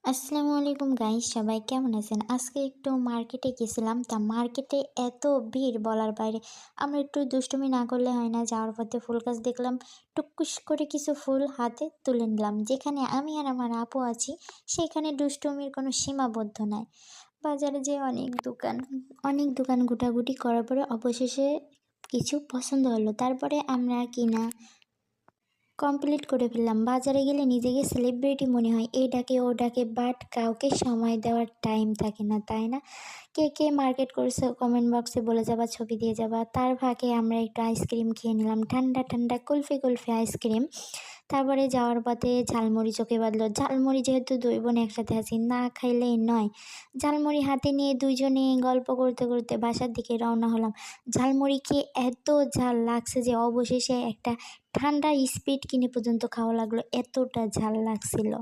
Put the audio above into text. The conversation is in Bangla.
আসসালামু আলাইকুম গাইস, সবাই কেমন আছেন? আজকে একটু মার্কেটে গেছিলাম। তা মার্কেটে এত ভিড় বলার বাইরে। আমরা একটু দুষ্টুমি না করলে হয় না। যাওয়ার পথে ফুল গাছ দেখলাম, টুকুস করে কিছু ফুল হাতে তুলে নিলাম। যেখানে আমি আর আমার আপু আছি সেখানে দুষ্টুমির কোনো সীমাবদ্ধ নাই। বাজারে যেয়ে অনেক দোকান ঘোটাঘুটি করার পরে অবশেষে কিছু পছন্দ হলো। তারপরে আমরা কিনা কমপ্লিট করে ফেললাম। বাজারে গেলে নিজেকে সেলিব্রিটি মনে হয়, এই ডাকে ও ডাকে, বাট কাউকে সময় দেওয়ার টাইম থাকে না, তাই না? কে কে মার্কেট করছে কমেন্ট বক্সে বলে যাবা, ছবি দিয়ে যাবা। তার ফাঁকে আমরা একটু আইসক্রিম খেয়ে নিলাম, ঠান্ডা ঠান্ডা কুলফি কুলফি আইসক্রিম। তারপরে যাওয়ার পথে ঝালমুড়ি চোখে বাঁধলো। ঝালমুড়ি যেহেতু দুই বোন একসাথে আছি, না খাইলেই নয়। ঝালমুড়ি হাতে নিয়ে দুইজনে গল্প করতে করতে বাসার দিকে রওনা হলাম। ঝালমুড়ি খেয়ে এত ঝাল লাগছে যে অবশেষে একটা ঠান্ডা স্পিড কিনে পর্যন্ত খাওয়া লাগলো, এতটা ঝাল লাগছিল।